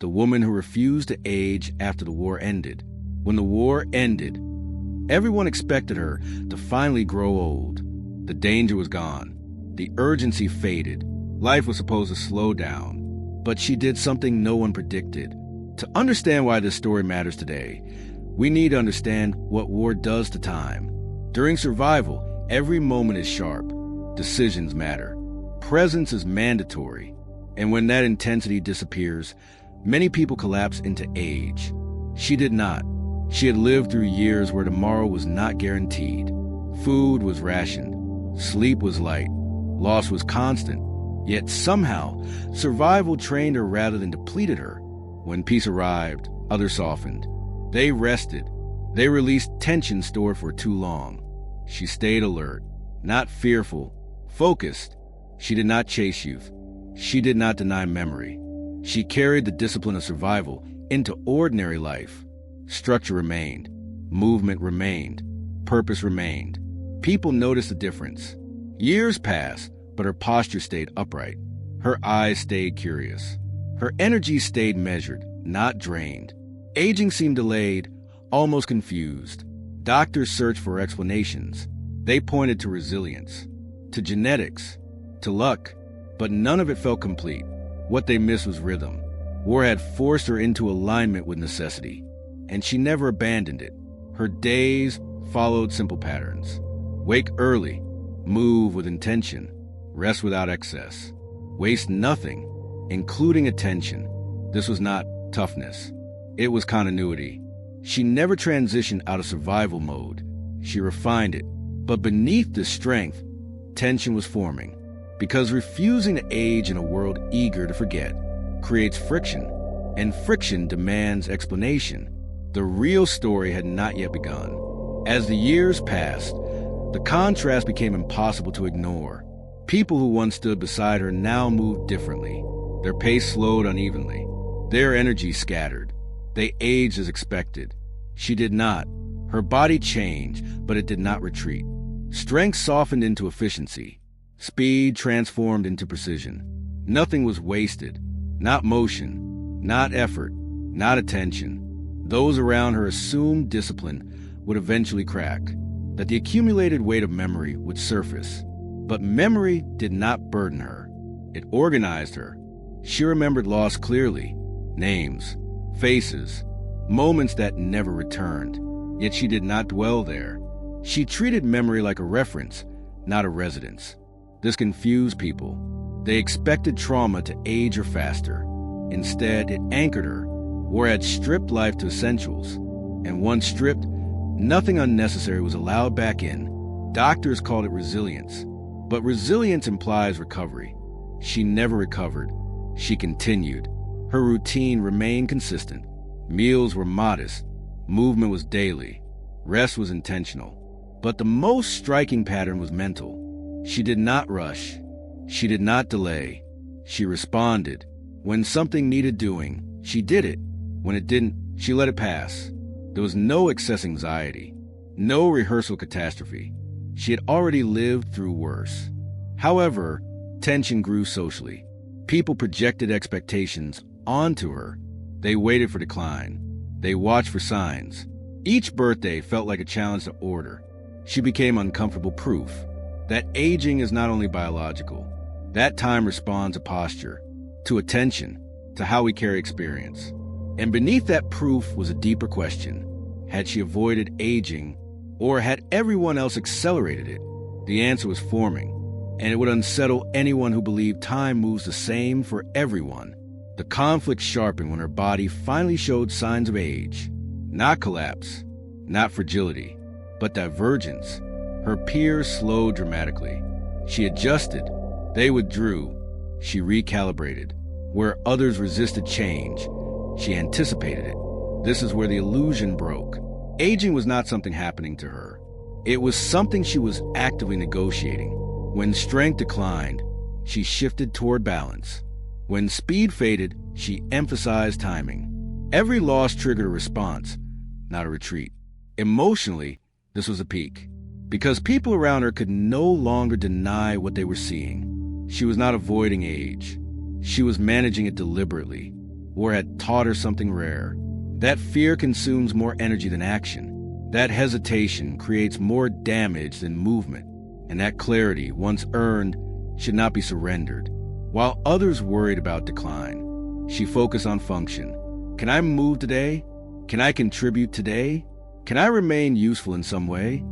the woman who refused to age after the war ended. When the war ended, everyone expected her to finally grow old. The danger was gone. The urgency faded. Life was supposed to slow down. But she did something no one predicted. To understand why this story matters today, we need to understand what war does to time. During survival, every moment is sharp. Decisions matter. Presence is mandatory. And when that intensity disappears, many people collapse into age. She did not. She had lived through years where tomorrow was not guaranteed. Food was rationed. Sleep was light. Loss was constant. Yet somehow, survival trained her rather than depleted her. When peace arrived, others softened. They rested. They released tension stored for too long. She stayed alert, not fearful, focused. She did not chase youth. She did not deny memory. She carried the discipline of survival into ordinary life. Structure remained. Movement remained. Purpose remained. People noticed the difference. Years passed, but her posture stayed upright. Her eyes stayed curious. Her energy stayed measured, not drained. Aging seemed delayed, almost confused. Doctors searched for explanations. They pointed to resilience, to genetics, to luck, but none of it felt complete. What they missed was rhythm. War had forced her into alignment with necessity, and she never abandoned it. Her days followed simple patterns. Wake early, move with intention, rest without excess, waste nothing, including attention. This was not toughness. It was continuity. She never transitioned out of survival mode. She refined it. But beneath this strength, tension was forming. Because refusing to age in a world eager to forget creates friction, and friction demands explanation. The real story had not yet begun. As the years passed, the contrast became impossible to ignore. People who once stood beside her now moved differently. Their pace slowed unevenly. Their energy scattered. They aged as expected. She did not. Her body changed, but it did not retreat. Strength softened into efficiency. Speed transformed into precision. Nothing was wasted. Not motion, not effort, not attention. Those around her assumed discipline would eventually crack, that the accumulated weight of memory would surface. But memory did not burden her. It organized her. She remembered loss clearly. Names, faces, moments that never returned. Yet she did not dwell there. She treated memory like a reference, not a residence. This confused people. They expected trauma to age her faster. Instead, it anchored her. War had stripped life to essentials. And once stripped, nothing unnecessary was allowed back in. Doctors called it resilience. But resilience implies recovery. She never recovered. She continued. Her routine remained consistent. Meals were modest. Movement was daily. Rest was intentional. But the most striking pattern was mental. She did not rush. She did not delay. She responded. When something needed doing, she did it. When it didn't, she let it pass. There was no excess anxiety, no rehearsal catastrophe. She had already lived through worse. However, tension grew socially. People projected expectations onto her. They waited for decline. They watched for signs. Each birthday felt like a challenge to order. She became uncomfortable proof that aging is not only biological. That time responds to posture, to attention, to how we carry experience. And beneath that proof was a deeper question. Had she avoided aging, or had everyone else accelerated it? The answer was forming, and it would unsettle anyone who believed time moves the same for everyone. The conflict sharpened when her body finally showed signs of age. Not collapse, not fragility, but divergence. Her peers slowed dramatically. She adjusted. They withdrew. She recalibrated. Where others resisted change, she anticipated it. This is where the illusion broke. Aging was not something happening to her. It was something she was actively negotiating. When strength declined, she shifted toward balance. When speed faded, she emphasized timing. Every loss triggered a response, not a retreat. Emotionally, this was a peak, because people around her could no longer deny what they were seeing. She was not avoiding age. She was managing it deliberately. War had taught her something rare. That fear consumes more energy than action. That hesitation creates more damage than movement. And that clarity, once earned, should not be surrendered. While others worried about decline, she focused on function. Can I move today? Can I contribute today? Can I remain useful in some way?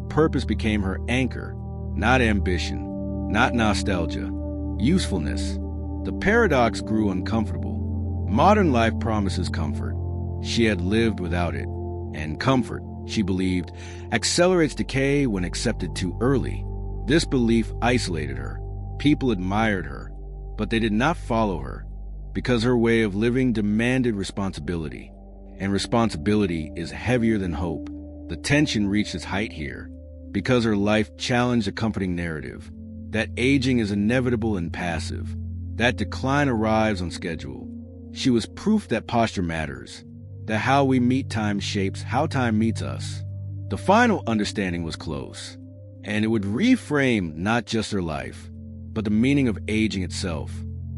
Purpose became her anchor, not ambition, not nostalgia, usefulness. The paradox grew uncomfortable. Modern life promises comfort. She had lived without it. And comfort, she believed, accelerates decay when accepted too early. This belief isolated her. People admired her, but they did not follow her because her way of living demanded responsibility. And responsibility is heavier than hope. The tension reached its height here because her life challenged a comforting narrative that aging is inevitable and passive, that decline arrives on schedule. She was proof that posture matters, that how we meet time shapes how time meets us. The final understanding was close, and it would reframe not just her life, but the meaning of aging itself.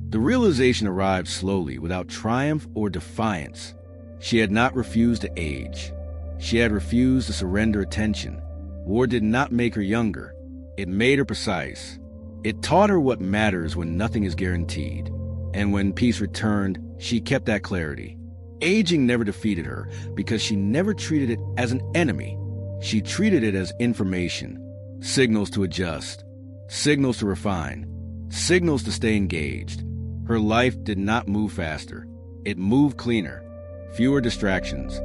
The realization arrived slowly, without triumph or defiance. She had not refused to age. She had refused to surrender attention. War did not make her younger. It made her precise. It taught her what matters when nothing is guaranteed. And when peace returned, she kept that clarity. Aging never defeated her because she never treated it as an enemy. She treated it as information, signals to adjust, signals to refine, signals to stay engaged. Her life did not move faster. It moved cleaner. Fewer distractions,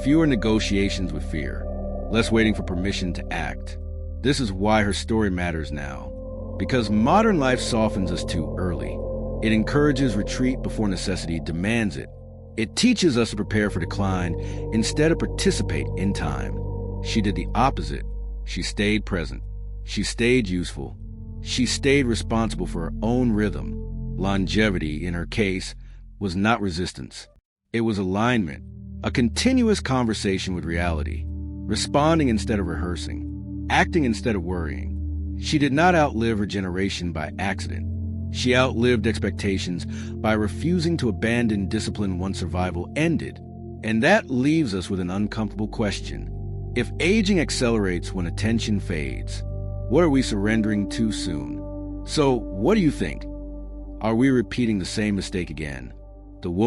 fewer negotiations with fear, less waiting for permission to act. This is why her story matters now. Because modern life softens us too early. It encourages retreat before necessity demands it. It teaches us to prepare for decline instead of participate in time. She did the opposite. She stayed present. She stayed useful. She stayed responsible for her own rhythm. Longevity, in her case, was not resistance. It was alignment, a continuous conversation with reality, responding instead of rehearsing, acting instead of worrying. She did not outlive her generation by accident. She outlived expectations by refusing to abandon discipline once survival ended. And that leaves us with an uncomfortable question. If aging accelerates when attention fades, what are we surrendering too soon? So, what do you think? Are we repeating the same mistake again? The woman